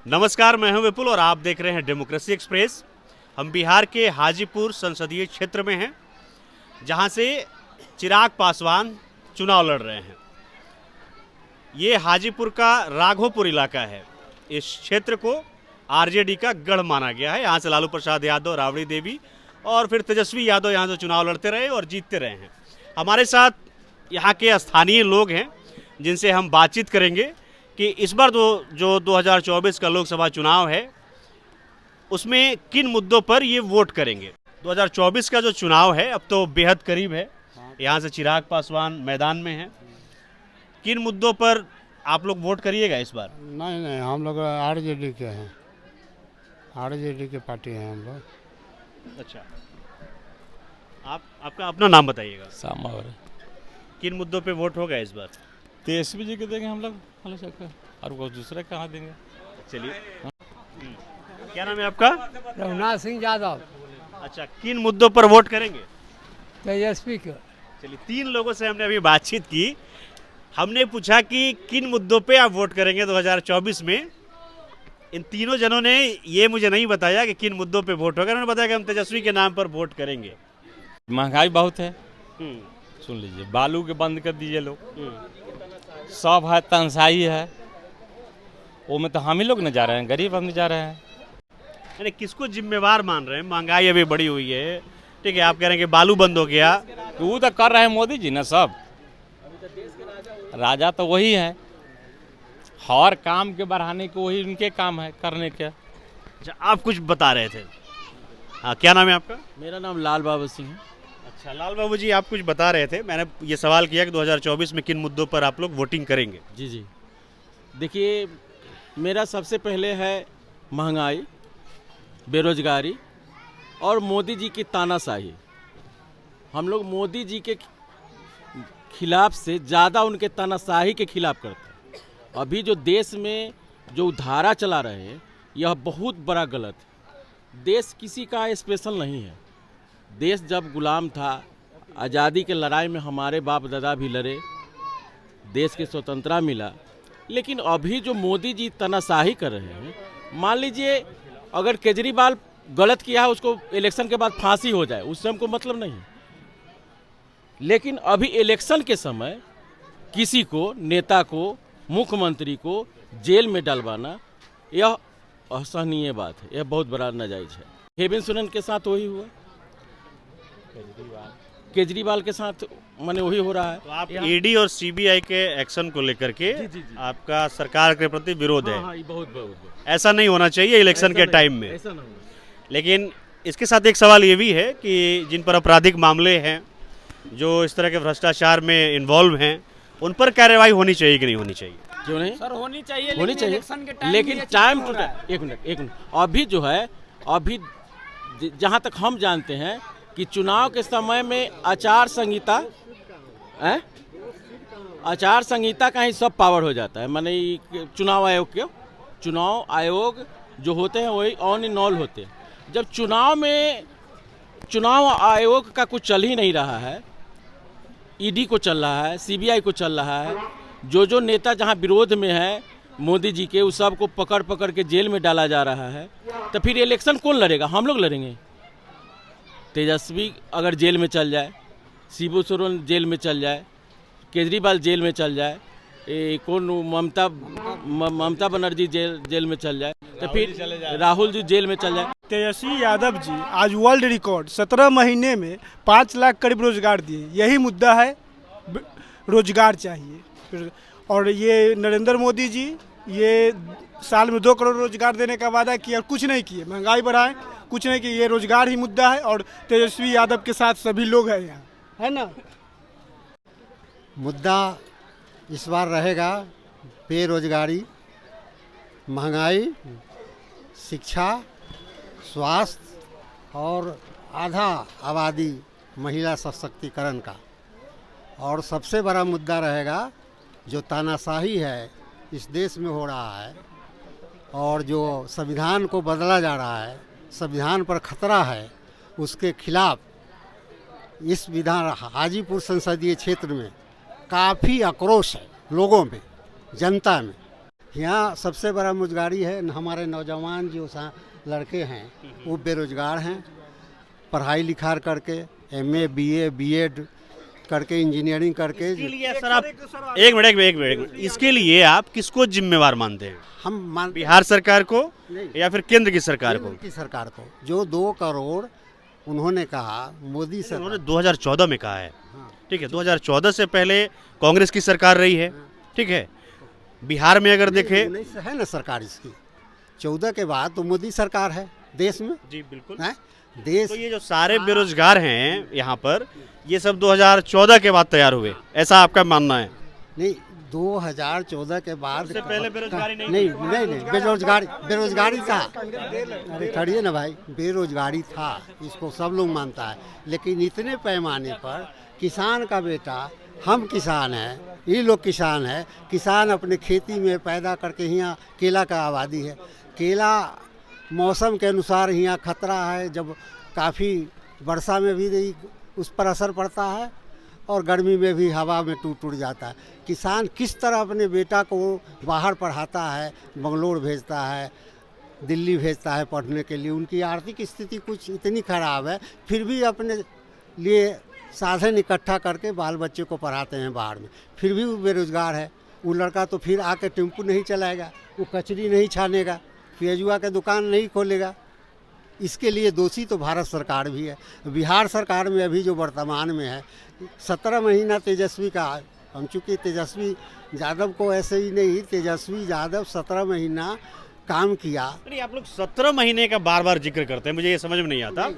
नमस्कार, मैं हूं विपुल और आप देख रहे हैं डेमोक्रेसी एक्सप्रेस। हम बिहार के हाजीपुर संसदीय क्षेत्र में हैं, जहां से चिराग पासवान चुनाव लड़ रहे हैं। ये हाजीपुर का राघोपुर इलाका है। इस क्षेत्र को आरजेडी का गढ़ माना गया है। यहाँ से लालू प्रसाद यादव, राबड़ी देवी और फिर तेजस्वी यादव यहाँ से चुनाव लड़ते रहे और जीतते रहे हैं। हमारे साथ यहाँ के स्थानीय लोग हैं जिनसे हम बातचीत करेंगे कि इस बार जो 2024 का लोकसभा चुनाव है उसमें किन मुद्दों पर ये वोट करेंगे। 2024 का जो चुनाव है अब तो बेहद करीब है। यहाँ से चिराग पासवान मैदान में हैं। किन मुद्दों पर आप लोग वोट करिएगा इस बार? नहीं, हम लोग आरजेडी के हैं। आरजेडी के पार्टी हैं हम लोग। अच्छा, आपका अपना नाम बताइएगा। सामावर किन मुद्दों पे वोट होगा इस बार? तेजस्वी जी के देंगे हम लोग और वो दूसरे कहाँ देंगे। चलिए, क्या नाम है आपका? रघुनाथ सिंह यादव। अच्छा, किन मुद्दों पर वोट करेंगे? तेजस्वी के। चलिए, 3 लोगों से हमने अभी बातचीत की। हमने पूछा कि किन मुद्दों पे आप वोट करेंगे 2024 में। इन तीनों जनों ने ये मुझे नहीं बताया कि किन मुद्दों पे वोट होगा। उन्होंने बताया कि हम तेजस्वी के नाम पर वोट करेंगे। महंगाई बहुत है, सुन लीजिए, बालू के बंद कर दीजिए लोग, सब है, तनसाई है, वो में तो हम ही लोग न जा रहे हैं, गरीब हम जा रहे हैं। यानी किसको जिम्मेवार मान रहे हैं? महंगाई अभी बढ़ी हुई है, ठीक है, आप कह रहे हैं कि बालू बंद हो गया, तो वो तो कर रहे हैं मोदी जी ना। सब राजा तो वही है, हर काम के बढ़ाने को वही उनके काम है करने के। अच्छा, आप कुछ बता रहे थे। हाँ, क्या नाम है आपका? मेरा नाम लाल बाबू सिंह है। अच्छा, लाल बाबू जी, आप कुछ बता रहे थे। मैंने ये सवाल किया कि 2024 में किन मुद्दों पर आप लोग वोटिंग करेंगे। जी, देखिए, मेरा सबसे पहले है महंगाई, बेरोजगारी और मोदी जी की तानाशाही। हम लोग मोदी जी के खिलाफ से ज़्यादा उनके तानाशाही के खिलाफ करते हैं। अभी जो देश में जो धारा चला रहे हैं यह बहुत बड़ा गलत है। देश किसी का स्पेशल नहीं है। देश जब गुलाम था, आज़ादी के लड़ाई में हमारे बाप दादा भी लड़े, देश की स्वतंत्रता मिला। लेकिन अभी जो मोदी जी तानाशाही कर रहे हैं, मान लीजिए अगर केजरीवाल गलत किया है उसको इलेक्शन के बाद फांसी हो जाए, उससे हमको मतलब नहीं। लेकिन अभी इलेक्शन के समय किसी को, नेता को, मुख्यमंत्री को जेल में डलवाना यह असहनीय बात है, यह बहुत बड़ा नाजायज है। हेमंत सोरेन के साथ वही हुआ, केजरीवाल के साथ माने वही हो रहा है। तो आप ईडी और सीबीआई के एक्शन को लेकर के जी। आपका सरकार के प्रति विरोध है। हाँ, बहुत ऐसा नहीं होना चाहिए इलेक्शन के टाइम में। ऐसा नहीं। लेकिन इसके साथ एक सवाल ये भी है कि जिन पर आपराधिक मामले हैं, जो इस तरह के भ्रष्टाचार में इन्वॉल्व हैं, उन पर कार्रवाई होनी चाहिए कि नहीं होनी चाहिए? क्यों नहीं सर, होनी चाहिए, लेकिन टाइम टू टाइम। एक मिनट, अभी जो है, अभी जहाँ तक हम जानते हैं कि चुनाव के समय में आचार संहिता का ही सब पावर हो जाता है। माने चुनाव आयोग जो होते हैं वही ऑन इन ऑल होते हैं। जब चुनाव आयोग का कुछ चल ही नहीं रहा है, ईडी को चल रहा है, सीबीआई को चल रहा है, जो नेता जहां विरोध में है मोदी जी के, उस सब को पकड़ के जेल में डाला जा रहा है, तो फिर इलेक्शन कौन लड़ेगा? हम लोग लड़ेंगे। तेजस्वी अगर जेल में चल जाए, शिबू सोरेन जेल में चल जाए, केजरीवाल जेल में चल जाए, कौन ममता बनर्जी जेल में चल जाए, तो फिर राहुल जी जेल में चल जाए। तेजस्वी यादव जी आज वर्ल्ड रिकॉर्ड 17 महीने में 5 लाख करीब रोजगार दिए। यही मुद्दा है, रोजगार चाहिए। और ये नरेंद्र मोदी जी ये साल में 2 करोड़ रोजगार देने का वादा किया, कुछ नहीं किए। महंगाई बढ़ाए, कुछ नहीं किए। ये रोजगार ही मुद्दा है और तेजस्वी यादव के साथ सभी लोग हैं यहाँ, है ना। मुद्दा इस बार रहेगा बेरोजगारी, महंगाई, शिक्षा, स्वास्थ्य और आधा आबादी महिला सशक्तिकरण का। और सबसे बड़ा मुद्दा रहेगा जो तानाशाही है इस देश में हो रहा है और जो संविधान को बदला जा रहा है, संविधान पर खतरा है, उसके खिलाफ इस हाजीपुर संसदीय क्षेत्र में काफ़ी आक्रोश है लोगों में, जनता में। यहाँ सबसे बड़ा रोजगारी है हमारे नौजवान जो लड़के हैं वो बेरोजगार हैं, पढ़ाई लिखा करके MA BA BEd करके इंजीनियरिंग करके। इसके लिए सर आप एक मिनट इसके लिए आप किसको जिम्मेवार मानते हैं? हम बिहार सरकार को या फिर केंद्र की सरकार को? की सरकार को, जो 2 करोड़ उन्होंने कहा मोदी सरकार, उन्होंने 2014 में कहा है, ठीक है। 2014 से पहले कांग्रेस की सरकार रही है, ठीक है। बिहार में अगर देखें 19 है ना सरकार इसकी, 14 के बाद तो मोदी सरकार है देश में। जी बिल्कुल है देश। तो ये जो सारे बेरोजगार हैं यहाँ पर, ये सब 2014 के बाद तैयार हुए, ऐसा आपका मानना है? नहीं, 2014 के बाद उससे पहले बेरोजगारी नहीं बेरोजगारी था। अरे खड़िए ना भाई, बेरोजगारी था, इसको सब लोग मानता है। लेकिन इतने पैमाने पर किसान का बेटा, हम किसान हैं, ये लोग किसान हैं, किसान अपने खेती में पैदा करके यहाँ केला का आबादी है। केला मौसम के अनुसार यहाँ खतरा है, जब काफ़ी वर्षा में भी उस पर असर पड़ता है और गर्मी में भी हवा में टूट जाता है। किसान किस तरह अपने बेटा को बाहर पढ़ाता है, बंगलोर भेजता है, दिल्ली भेजता है पढ़ने के लिए। उनकी आर्थिक स्थिति कुछ इतनी ख़राब है, फिर भी अपने लिए साधन इकट्ठा करके बाल बच्चे को पढ़ाते हैं बाहर में, फिर भी वो बेरोजगार है। वो लड़का तो फिर आके टेम्पू नहीं चलाएगा, वो कचरी नहीं छानेगा, पेजुआ के दुकान नहीं खोलेगा। इसके लिए दोषी तो भारत सरकार भी है। बिहार सरकार में अभी जो वर्तमान में है, 17 महीना तेजस्वी का, हम चूँकि तेजस्वी यादव को ऐसे ही नहीं, तेजस्वी यादव 17 महीना काम किया। नहीं, आप लोग 17 महीने का बार बार जिक्र करते हैं, मुझे ये समझ में नहीं आता।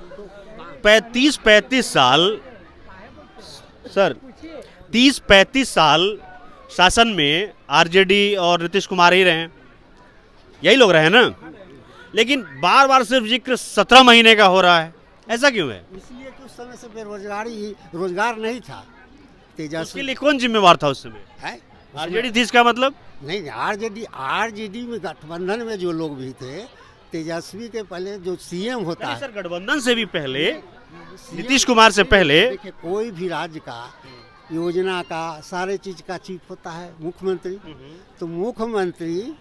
35 साल सर, 30-35 साल शासन में RJD और नीतीश कुमार ही रहे, यही लोग रहे ना। लेकिन बार बार सिर्फ जिक्र 17 महीने का हो रहा है, ऐसा क्यों है? इसलिए कि उस समय से रोजगार नहीं था। तेजस्वी उसके लिए कौन जिम्मेवार था उस समय? है RJD थी, इसका मतलब? नहीं, RJD में गठबंधन में जो लोग भी थे, तेजस्वी के पहले जो CM होता है। सर, गठबंधन से भी पहले, नीतीश कुमार से पहले, देखिए कोई भी राज्य का योजना का सारे चीज का चीफ होता है मुख्यमंत्री। तो मुख्यमंत्री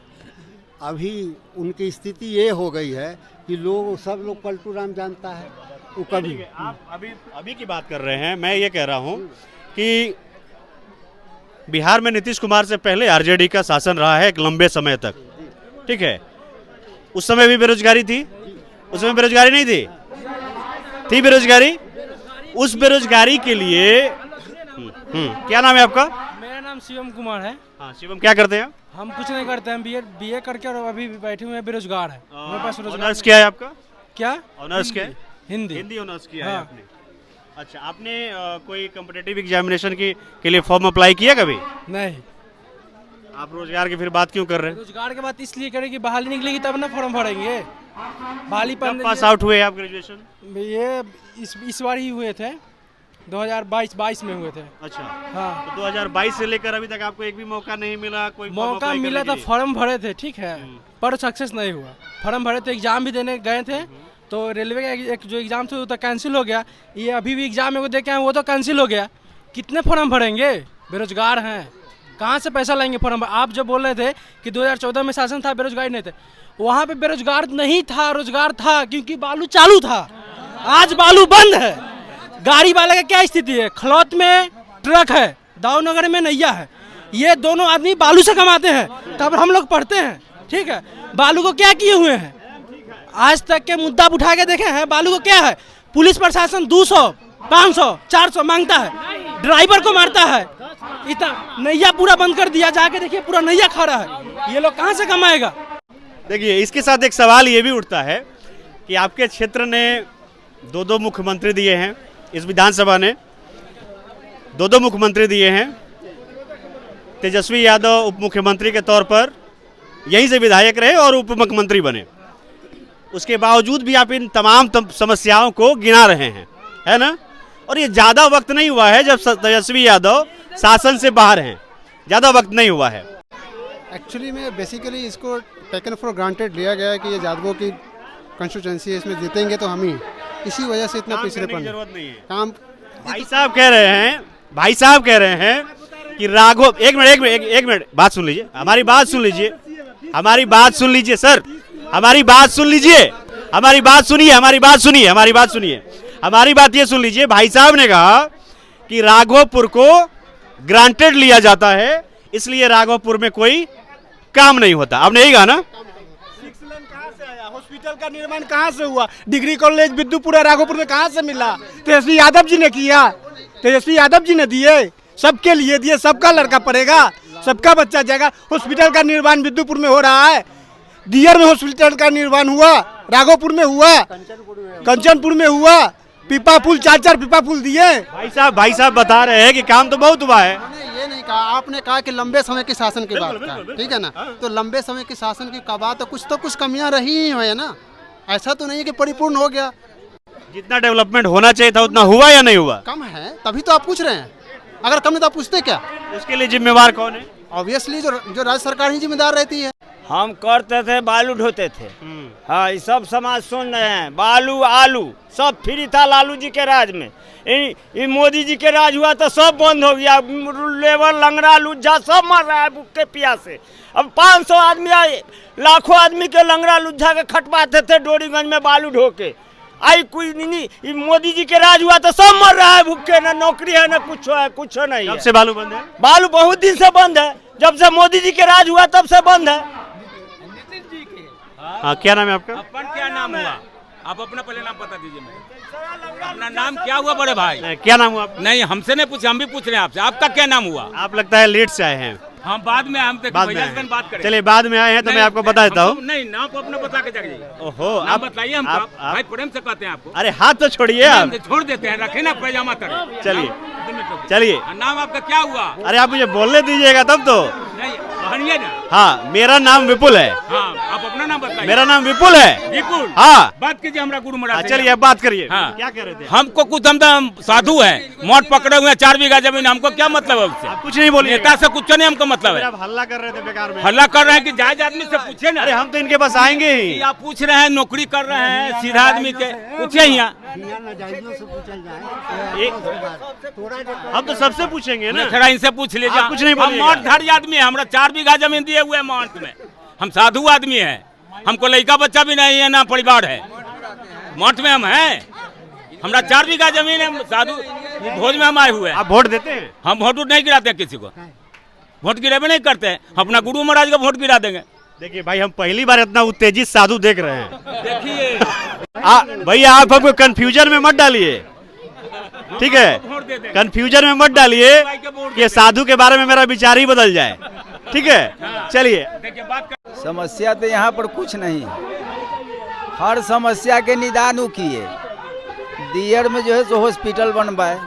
अभी उनकी स्थिति ये हो गई है कि लोग, सब लोग पलटू राम जानता है वो कभी। आप अभी की बात कर रहे हैं, मैं ये कह रहा हूँ कि बिहार में नीतीश कुमार से पहले RJD का शासन रहा है एक लंबे समय तक, ठीक है। उस समय भी बेरोजगारी थी? उस समय बेरोजगारी नहीं थी? थी बेरोजगारी। उस बेरोजगारी के लिए क्या नाम है आपका? मेरा नाम शिवम कुमार है। हाँ, शिवम, क्या करते हैं? हम कुछ नहीं करते हैं, BA करके और अभी बैठे हुए हैं, बेरोजगार है। मेरे पास ऑनर्स क्या है आपका? क्या ऑनर्स क्या है? हिंदी ऑनर्स किया है हाँ। आपने? अच्छा, आपने कोई कॉम्पिटिटिव एग्जामिनेशन के लिए फॉर्म अप्लाई किया कभी? नहीं। आप रोजगार की फिर बात क्यों कर रहे हैं? रोजगार की बात इसलिए करें कि बहाली निकलेगी तब ना फॉर्म भरेंगे। बहाली कब पास आउट हुए आप ग्रेजुएशन? ये इस बार ही हुए थे, 2022 में हुए थे। अच्छा, हाँ। तो 2022 से लेकर अभी तक आपको एक भी मौका नहीं मिला? कोई मौका मिला था, फॉर्म भरे थे, ठीक है, पर सक्सेस नहीं हुआ। फॉर्म भरे थे, एग्जाम भी देने गए थे, तो रेलवे का एक जो एग्जाम था वो तो कैंसिल हो गया। ये अभी भी एग्जाम में दे के आए, वो तो कैंसिल हो गया। कितने फॉर्म भरेंगे? बेरोजगार हैं, कहाँ से पैसा लाएंगे फॉर्म? आप जो बोल रहे थे कि 2014 में शासन था, बेरोजगार नहीं थे, वहाँ पे बेरोजगार नहीं था, रोजगार था, क्योंकि बालू चालू था। आज बालू बंद है। गाड़ी वाले का क्या स्थिति है? खलौत में ट्रक है, दाऊनगर में नैया है, ये दोनों आदमी बालू से कमाते हैं, तब हम लोग पढ़ते हैं, ठीक है। बालू को क्या किए हुए हैं? आज तक के मुद्दा उठा के देखे हैं? बालू को क्या है? पुलिस प्रशासन 200, 500, 400 मांगता है, ड्राइवर को मारता है, इतना नैया पूरा बंद कर दिया। जाके देखिए, पूरा नैया खड़ा है। ये लोग कहाँ से कमाएगा? देखिए, इसके साथ एक सवाल ये भी उठता है कि आपके क्षेत्र ने 2 मुख्यमंत्री दिए हैं, इस विधानसभा ने 2 मुख्यमंत्री दिए हैं। तेजस्वी यादव उप मुख्यमंत्री के तौर पर यहीं से विधायक रहे और उप मुख्यमंत्री बने। उसके बावजूद भी आप इन तमाम समस्याओं को गिना रहे हैं, है ना? और ये ज़्यादा वक्त नहीं हुआ है जब तेजस्वी यादव शासन से बाहर हैं, ज़्यादा वक्त नहीं हुआ है। एक्चुअली में बेसिकली इसको टेकन फॉर ग्रांटेड लिया गया है कि ये यादवों की कंस्टिट्यूंसी है, इसमें जीतेंगे तो हम ही, इसी वजह से इतना पिछड़े पड़े। जरूरत नहीं है काम। भाई साहब कह रहे हैं कि राघव, एक मिनट बात सुन लीजिए, हमारी बात सुन लीजिए। हमारी बात सुन लीजिए सर, हमारी बात सुन लीजिए, हमारी बात सुनिए, हमारी बात सुनिए, हमारी बात सुनिए, हमारी बात ये सुन लीजिए। भाई साहब ने कहा कि राघोपुर को ग्रांटेड लिया जाता है, इसलिए राघोपुर में कोई काम नहीं होता। आपने यही कहा ना? कहाँ से आया? हॉस्पिटल का निर्माण कहाँ से हुआ? डिग्री कॉलेज विद्युपुरा राघोपुर में कहाँ से मिला? तेजस्वी यादव जी ने किया, तेजस्वी यादव जी ने दिए, सबके लिए दिए, सबका लड़का पढ़ेगा, सबका बच्चा जाएगा। हॉस्पिटल का निर्माण विद्युपुर में हो रहा है, दियर में हॉस्पिटल का निर्माण हुआ, राघोपुर में हुआ, कंचनपुर में हुआ, पीपा पुल 4 पीपा पुल दिए। भाई साहब बता रहे हैं कि काम तो बहुत हुआ है। मैंने ये नहीं कहा, आपने कहा कि लंबे समय के शासन की बात का, ठीक है ना? तो लंबे समय के शासन की बात तो कुछ कमियां रही ही है ना, ऐसा तो नहीं है कि परिपूर्ण हो गया। जितना डेवलपमेंट होना चाहिए था उतना हुआ या नहीं हुआ? कम है, तभी तो आप पूछ रहे हैं। अगर कम है तो आप पूछते क्या? उसके लिए जिम्मेवार कौन है? ऑब्वियसली जो राज्य सरकार ही जिम्मेदार रहती है। हम करते थे, बालू ढोते थे। हाँ, ये सब समाज सुन रहे हैं। बालू आलू सब फ्री था लालू जी के राज में। ये मोदी जी के राज हुआ तो सब बंद हो गया। लेबर लंगड़ा लुज्जा सब मर रहा है भूख के प्यासे। अब 500 आदमी लाखों आदमी के लंगड़ा लुज्जा के खटवाते थे डोरीगंज में बालू ढो के। आई कोई नहीं, मोदी जी के राज हुआ तो सब मर रहा है भूखे, न नौकरी है न कुछ है, कुछ नहीं है। कब से बालू बंद है? बालू बहुत दिन से बंद है, जब से मोदी जी के राज हुआ तब से बंद है। हाँ, क्या नाम है आपका? अपन क्या नाम हुआ? आप अपना पहले नाम बता दीजिए। मैं अपना नाम क्या हुआ बड़े भाई? क्या नाम हुआ आपका? नहीं, हमसे नहीं पूछे, हम भी पूछ रहे हैं आपसे। आपका क्या नाम हुआ? आप लगता है लेट से आए हैं। हम बाद में, हम बाद में भैया आए से बात करें। चलिए, बाद में आए हैं तो मैं आपको बता देता हूँ। नहीं, नाम को अपना बता के जाइए। ओहो, नाम आप बताइए हमको। आप भाई प्रेम से कहते हैं आपको। अरे हाथ तो छोड़िए आप। छोड़ देते हैं, रखे ना पैजामा तक। चलिए चलिए, नाम आपका क्या हुआ? अरे आप मुझे बोलने दीजिएगा तब तो। नहीं, कहनिए ना। हाँ, मेरा नाम विपुल है। हाँ, आप अपना नाम बताइए। मेरा नाम विपुल है। विपुल? हाँ, बात कीजिए हमारा गुरु महाराज से। चलिए अब बात करिए। हाँ। क्या कह रहे थे? हमको कुछ, हम तो साधु हैं, मोट पकड़े हुए हैं, 4 बीघा जमीन, हमको क्या मतलब है उससे? आप कुछ नहीं बोलिए। नेता से कुछ नहीं हमको मतलब है। आप हल्ला कर रहे थे बेकार में। हल्ला कर रहे हैं कि जायज आदमी से पूछे ना। अरे हम तो इनके पास आएंगे ही। आप पूछ रहे हैं, नौकरी कर रहे हैं, सीधा आदमी के पूछे यहाँ। हम तो सबसे पूछेंगे ना। खड़ा इनसे पूछ लीजिए। आप कुछ नहीं हम बोलिएगा। मोटधारी आदमी है, हमरा 4 बीघा जमीन दिए हुए हैं महंत में। हम साधु आदमी है, हमको लड़का बच्चा भी नहीं है, ना परिवार है। मठ में हम हैं, हमरा 4 बीघा जमीन है, साधु भोज में हम आए हुए हैं। आप वोट देते हैं? हम वोट नहीं गिराते हैं किसी को, वोट गिरेबे नहीं करते हैं। अपना गुरु महाराज का वोट गिरा देंगे। देखिए भाई, हम पहली बार इतना उत्तेजित साधु देख रहे हैं। देखिए भैया, आप हमको कंफ्यूजन में मत डालिए, ठीक है? कंफ्यूजन में मत डालिए कि साधु के बारे में मेरा विचार ही बदल जाए, ठीक है? चलिए। समस्या तो यहाँ पर कुछ नहीं, हर समस्या के निदान किए। दियर में जो है सो हॉस्पिटल बनवाए,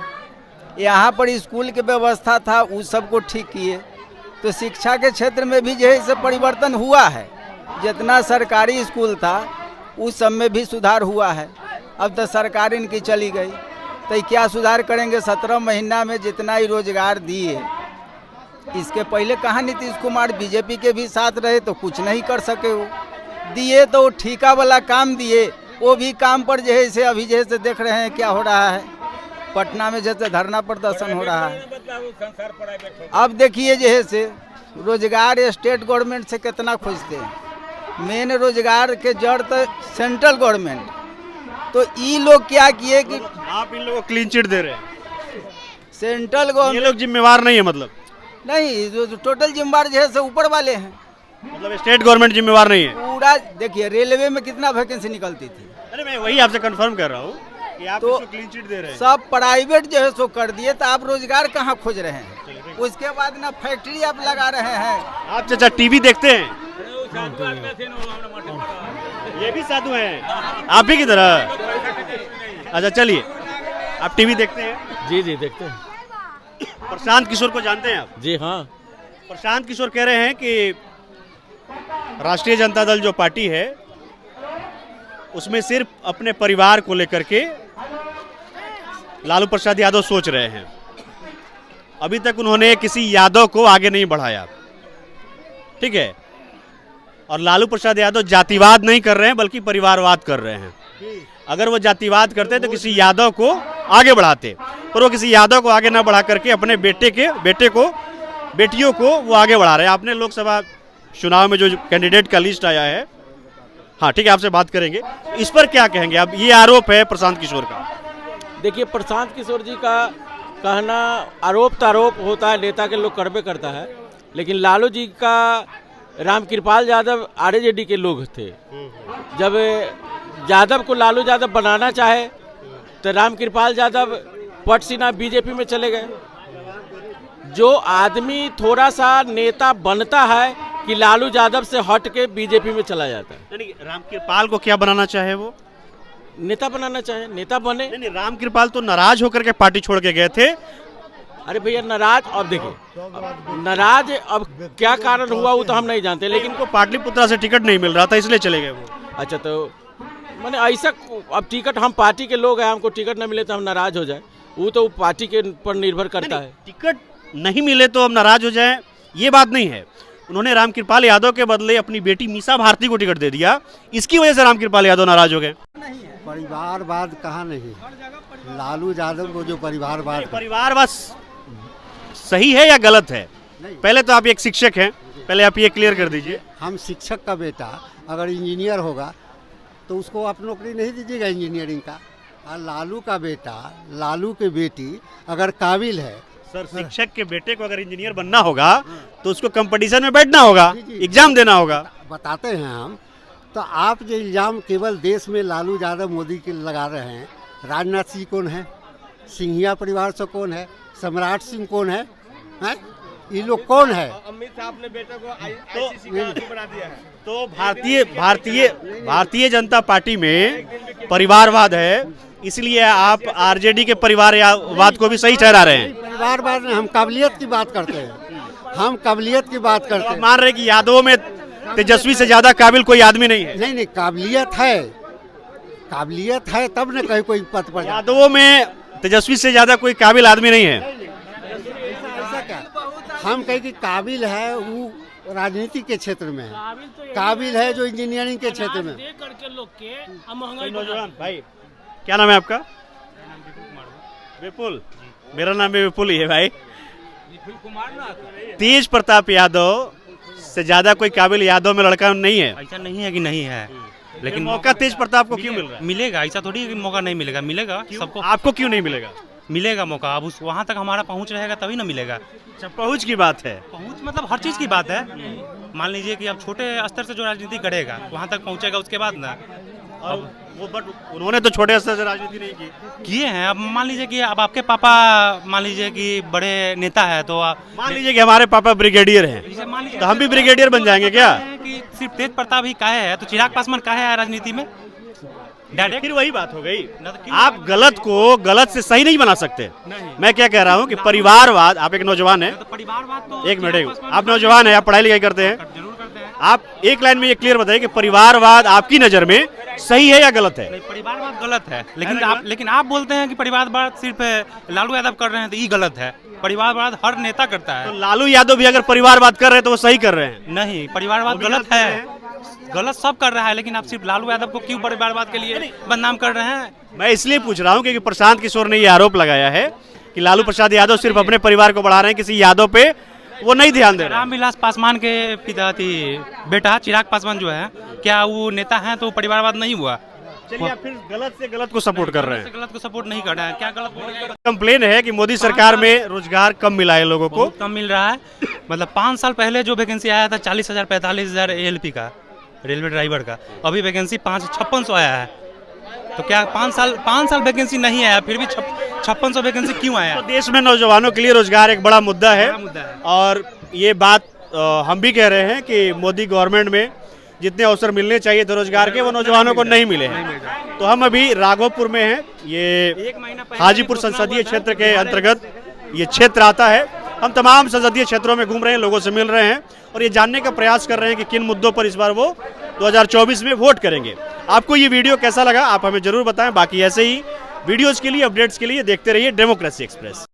यहाँ पर स्कूल की व्यवस्था था उस सबको ठीक किए। तो शिक्षा के क्षेत्र में भी जो है से परिवर्तन हुआ है। जितना सरकारी स्कूल था उस सब में भी सुधार हुआ है। अब तो सरकार इनकी चली गई तो क्या सुधार करेंगे? 17 महीना में जितना ही रोजगार दिए, इसके पहले कहाँ नीतीश कुमार बीजेपी के भी साथ रहे तो कुछ नहीं कर सके। वो दिए तो ठेका वाला काम दिए, वो भी काम पर जो है से अभी जैसे देख रहे हैं क्या हो रहा है। पटना में जैसे धरना प्रदर्शन हो रहा है। अब देखिए जो है से रोजगार स्टेट गवर्नमेंट से कितना खोजते हैं। मेन रोजगार के जड़ तो सेंट्रल गवर्नमेंट। तो ये लोग क्या किए कि आप इन लोगों को क्लीन चिट दे रहे हैं। सेंट्रल ये गवर्नमेंट लोग जिम्मेवार नहीं है, मतलब नहीं, जो टोटल जिम्मेदार जो है से ऊपर वाले हैं। मतलब स्टेट गवर्नमेंट जिम्मेवार नहीं है। पूरा देखिए, रेलवे में कितना वैकेंसी निकलती थी। अरे मैं वही आपसे कंफर्म कर रहा हूँ कि आप तो इसको क्लीन चिट दे रहे हैं। सब प्राइवेट जो है सो कर दिए, तो आप रोजगार कहाँ खोज रहे हैं? उसके बाद ना फैक्ट्री आप लगा रहे हैं। आप चाचा टीवी देखते हैं? ये भी साधु हैं आप भी की तरह? अच्छा चलिए, आप टीवी देखते हैं? जी देखते हैं। प्रशांत किशोर को जानते हैं आप? जी हाँ। प्रशांत किशोर कह रहे हैं कि राष्ट्रीय जनता दल जो पार्टी है उसमें सिर्फ अपने परिवार को लेकर के लालू प्रसाद यादव सोच रहे हैं। अभी तक उन्होंने किसी यादव को आगे नहीं बढ़ाया, ठीक है? और लालू प्रसाद यादव जातिवाद नहीं कर रहे हैं बल्कि परिवारवाद कर रहे हैं। अगर वो जातिवाद करते तो किसी यादव को आगे बढ़ाते, पर वो किसी यादव को आगे ना बढ़ा करके अपने बेटे को बेटियों को वो आगे बढ़ा रहे हैं। आपने लोकसभा चुनाव में जो कैंडिडेट का लिस्ट आया है, हाँ ठीक है, आपसे बात करेंगे। इस पर क्या कहेंगे आप? ये आरोप है प्रशांत किशोर का। देखिए, प्रशांत किशोर जी का कहना आरोप होता है, नेता के लोग करबे करता है, लेकिन लालू जी का रामकृपाल यादव आरजेडी के लोग थे। जब यादव को लालू यादव बनाना चाहे तो रामकृपाल यादव पट सिन्हा बीजेपी में चले गए। जो आदमी थोड़ा सा नेता बनता है कि लालू यादव से हट के बीजेपी में चला जाता है। यानी रामकृपाल को क्या बनाना चाहे? वो नेता बनाना चाहे, नेता बने। नहीं, रामकृपाल तो नाराज होकर के पार्टी छोड़ के गए थे। अरे भैया नाराज, अब देखिए नाराज अब क्या कारण हुआ वो तो हम नहीं जानते, लेकिन उनको पाटलिपुत्रा से टिकट नहीं मिल रहा था इसलिए चले गए वो। अच्छा, तो मैंने ऐसा, अब टिकट, हम पार्टी के लोग हैं, हमको टिकट नहीं मिले तो हम नाराज हो जाए, वो तो पार्टी के पर निर्भर करता है। टिकट नहीं मिले तो हम नाराज हो जाएं, ये बात नहीं है। उन्होंने रामकृपाल यादव के बदले अपनी बेटी मीसा भारती को टिकट दे दिया, इसकी वजह से रामकृपाल यादव नाराज हो गए। परिवारवाद कहाँ नहीं, लालू यादव को जो परिवारवाद सही है या गलत है? पहले तो आप एक शिक्षक हैं, पहले आप ये क्लियर कर दीजिए। हम शिक्षक का बेटा अगर इंजीनियर होगा तो उसको आप नौकरी नहीं दीजिएगा इंजीनियरिंग का। और लालू का बेटा, लालू की बेटी अगर काबिल है। सर, शिक्षक के बेटे को अगर इंजीनियर बनना होगा तो उसको कंपटीशन में बैठना होगा, एग्जाम देना होगा। बताते हैं हम। तो आप जो इल्ज़ाम केवल देश में लालू यादव मोदी के लगा रहे हैं, राजनाथ सिंह कौन है? सिंधिया परिवार से कौन है? सम्राट सिंह कौन है? ये लोग कौन है? अमित शाह अपने बेटे को बना दिया है। तो भारतीय जनता पार्टी में परिवारवाद है, इसलिए आप आरजेडी के परिवारवाद को भी सही ठहरा रहे हैं। परिवारवाद में हम काबिलियत की बात करते हैं, हम काबिलियत की बात करते हैं। मान रहे कि यादवों में तेजस्वी से ज्यादा काबिल कोई आदमी नहीं है। नहीं, काबिलियत है तब न कहीं कोई पद पर। यादवों में तेजस्वी से ज्यादा कोई काबिल आदमी नहीं है। ऐसा क्या? हम कहें कि काबिल है वो राजनीति के क्षेत्र में है, काबिल है जो इंजीनियरिंग के क्षेत्र में। नौजवान भाई, क्या नाम है आपका? विपुल। मेरा नाम भी विपुल ही है भाई। तेज प्रताप यादव से ज्यादा कोई काबिल यादव में लड़का नहीं है। ऐसा नहीं है कि नहीं है, लेकिन मौका तेज प्रताप को क्यों मिल रहा है? मिलेगा, ऐसा थोड़ी है कि मौका नहीं मिलेगा, मिलेगा सबको। आपको क्यों नहीं मिलेगा? मिलेगा मौका, अब उस वहाँ तक हमारा पहुँच रहेगा तभी ना मिलेगा। अच्छा, पहुँच की बात है। पहुँच मतलब हर चीज़ की बात है। मान लीजिए कि अब छोटे स्तर से जो राजनीति करेगा वहाँ तक पहुँचेगा, उसके बाद ना। अब वो बट उन्होंने तो छोटे स्तर से राजनीति नहीं की, किए हैं। अब मान लीजिए कि अब आपके पापा मान लीजिए कि बड़े नेता है, तो मान लीजिए कि हमारे पापा ब्रिगेडियर हैं, तो हम भी ब्रिगेडियर बन जाएंगे क्या? कि सिर्फ तेज प्रताप ही काहे है, तो चिराग पासवान काहे है राजनीति में? डायरेक्ट फिर वही बात हो गई। आप गलत को गलत से सही नहीं बना सकते। मैं क्या कह रहा हूँ कि परिवारवाद, आप एक नौजवान है, एक मिनट, आप नौजवान है, आप पढ़ाई लिखाई करते हैं, आप एक लाइन में ये क्लियर बताइए कि परिवारवाद आपकी नजर में सही है या गलत है? नहीं, परिवारवाद गलत है, लेकिन आप बोलते हैं कि परिवारवाद सिर्फ लालू यादव कर रहे हैं, तो ये गलत है। परिवारवाद हर नेता करता है। तो लालू यादव भी अगर परिवारवाद कर रहे हैं तो वो सही कर रहे हैं? नहीं, परिवारवाद गलत है, गलत सब कर रहा है, लेकिन आप सिर्फ लालू यादव को क्यों परिवारवाद के लिए बदनाम कर रहे हैं? मैं इसलिए पूछ रहा हूँ क्योंकि प्रशांत किशोर ने ये आरोप लगाया है कि लालू प्रसाद यादव सिर्फ अपने परिवार को बढ़ा रहे हैं, किसी यादव पे वो नहीं ध्यान दे रहे। रामविलास पासवान के पिता बेटा चिराग पासवान जो है, क्या वो नेता है तो परिवारवाद नहीं हुआ? चलिए, आप फिर गलत से गलत को सपोर्ट कर रहे हैं। गलत को सपोर्ट नहीं कर रहे हैं, क्या गलत? कंप्लेन है कि मोदी सरकार में रोजगार कम मिला है लोगों को, कम मिल रहा है। मतलब 5 साल पहले जो वैकेंसी आया था 40,000 45,000 ALP का, रेलवे ड्राइवर का, अभी वैकेंसी 5600 आया है। तो क्या 5 साल वैकेंसी नहीं आया, फिर भी 5600 वैकेंसी क्यों आया? तो देश में नौजवानों के लिए रोजगार एक बड़ा मुद्दा है, और ये बात हम भी कह रहे हैं कि मोदी गवर्नमेंट में जितने अवसर मिलने चाहिए थे रोजगार के, वो नौजवानों को नहीं मिले हैं। तो हम अभी राघोपुर में हैं, ये हाजीपुर संसदीय क्षेत्र के अंतर्गत ये क्षेत्र आता है। हम तमाम संसदीय क्षेत्रों में घूम रहे हैं, लोगों से मिल रहे हैं और ये जानने का प्रयास कर रहे हैं कि किन मुद्दों पर इस बार वो 2024 में वोट करेंगे। आपको ये वीडियो कैसा लगा आप हमें जरूर बताएं। बाकी ऐसे ही वीडियोज़ के लिए, अपडेट्स के लिए देखते रहिए डेमोक्रेसी एक्सप्रेस।